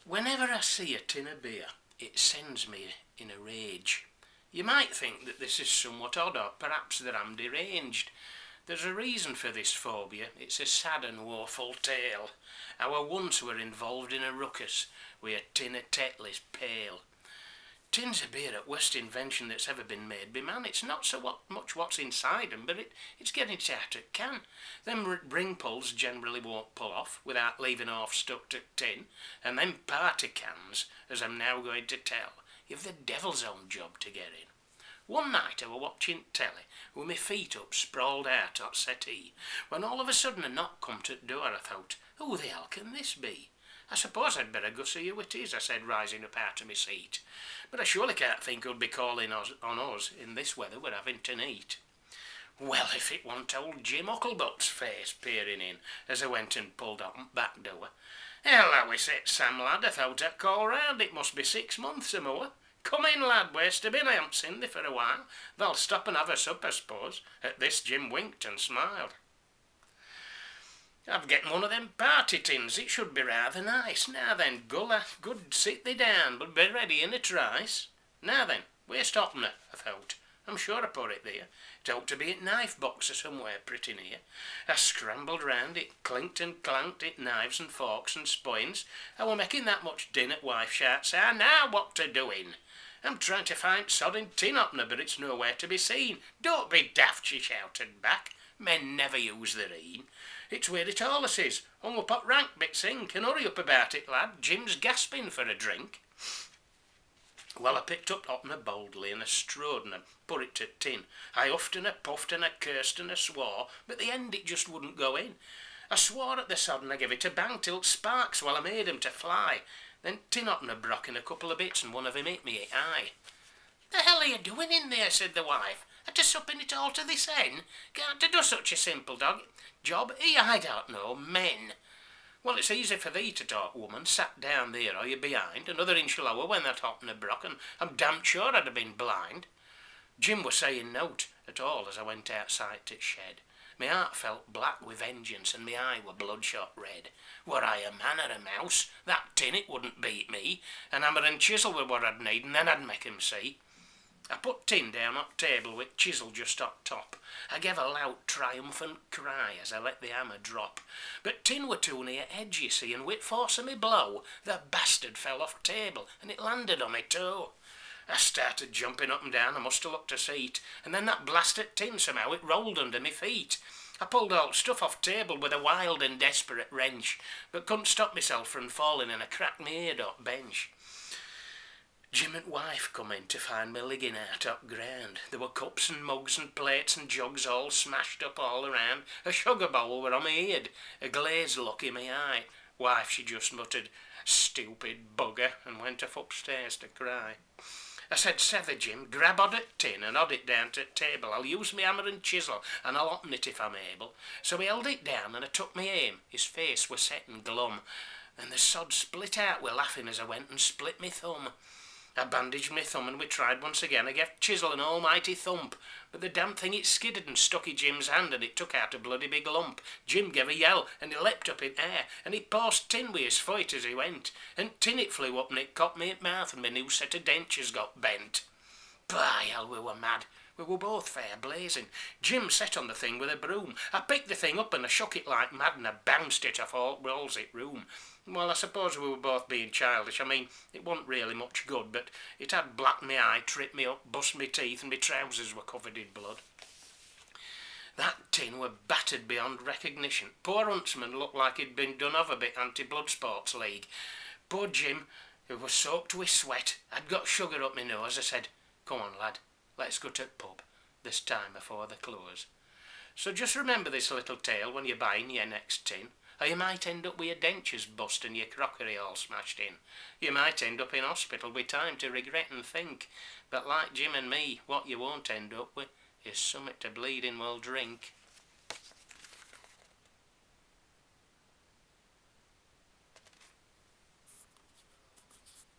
Whenever I see a tin of beer, it sends me in a rage. You might think that this is somewhat odd, or perhaps that I'm deranged. There's a reason for this phobia. It's a sad and woeful tale. How I once were involved in a ruckus with a tin of Tetley's pale. Tins of beer at worst invention that's ever been made by man. It's not so much what's inside 'em, but it's getting it out of can. Them ring pulls generally won't pull off without leaving off stuck to tin, and them party cans, as I'm now going to tell, you've the devil's own job to get in. One night I were watching telly, with my feet up sprawled out on settee, when all of a sudden a knock come to the door. I thought, who the hell can this be? I suppose I'd better go see who it is, I said, rising up out of my seat. But I surely can't think who'd be calling on us in this weather we're having to eat. Well, if it wasn't old Jim Hucklebutt's face peering in as I went and pulled up the back door. Hello, he said, Sam, lad, I thought I'd call round. It must be 6 months or more. Come in, lad, where's to been? I haven't seen thee for a while. They'll stop and have a sup, I suppose. At this Jim winked and smiled. I've get one of them party tins, it should be rather nice. Now then, Gulla, good sit thee down, but be ready in a trice. Now then, where's Topner, I thought. I'm sure I put it there. It ought to be at knife box or somewhere pretty near. I scrambled round, it clinked and clanked, it knives and forks and spoons. I were making that much din at wife shouts, ah, now what to doing? I'm trying to find sodding tin Topner, but it's nowhere to be seen. Don't be daft, she shouted back. Men never use their een. It's where it allus is, hung up at rank bit sink, and hurry up about it, lad. Jim's gasping for a drink. Well, I picked up Topner boldly and I strode and I put it to tin. I huffed and I puffed and I cursed and I swore, but the end it just wouldn't go in. I swore at the sod and I gave it a bang till it sparks while I made 'em to fly. Then tin Topner broke in a couple of bits and one of 'em hit me eye. The hell are you doing in there, said the wife. After supping it all to this hen? Can't do such a simple job. I don't know, men. Well, it's easy for thee to talk, woman. Sat down there, are you behind? Another inch lower when that Topner broke, and I'm damned sure I'd have been blind. Jim was saying nought at all as I went outside to shed. My heart felt black with vengeance and my eye were bloodshot red. Were I a man or a mouse, that tin it wouldn't beat me, and hammer and chisel were what I'd need, and then I'd make 'em see. I put tin down on the table with chisel just on top. I gave a loud triumphant cry as I let the hammer drop. But tin were too near edge, you see, and with force of me blow, the bastard fell off the table and it landed on my toe. I started jumping up and down, I must have looked a seat, and then that blasted tin somehow it rolled under my feet. I pulled all stuff off the table with a wild and desperate wrench, but couldn't stop myself from falling and I cracked my head off bench. Jim and wife come in to find me ligging out up ground. There were cups and mugs and plates and jugs all smashed up all around. A sugar bowl were on my head, a glazed look in my eye. Wife, she just muttered, stupid bugger, and went off upstairs to cry. I said, Sever Jim, grab on it tin and odd it down to the table. I'll use my hammer and chisel and I'll open it if I'm able. So he held it down and I took my aim. His face was set and glum, and the sod split out with laughing as I went and split my thumb. I bandaged my thumb and we tried once again. I gave chisel an almighty thump, but the damn thing it skidded and stuck in Jim's hand and it took out a bloody big lump. Jim gave a yell and he leapt up in air and he paused tin with his foot as he went, and tin it flew up and it caught me at mouth and my new set of dentures got bent. By hell, we were mad. We were both fair blazing. Jim sat on the thing with a broom. I picked the thing up and I shook it like mad and I bounced it off all walls it room. Well, I suppose we were both being childish. I mean, it wasn't really much good, but it had blacked me eye, tripped me up, bust me teeth, and my trousers were covered in blood. That tin were battered beyond recognition. Poor Huntsman looked like he'd been done over by Anti-Blood Sports League. Poor Jim, who was soaked with sweat, I'd got sugar up my nose. I said, come on, lad, let's go to the pub, this time before they close. So just remember this little tale when you're buying your next tin. Or you might end up with your dentures bust and your crockery all smashed in. You might end up in hospital with time to regret and think. But like Jim and me, what you won't end up with is something to bleeding well drink.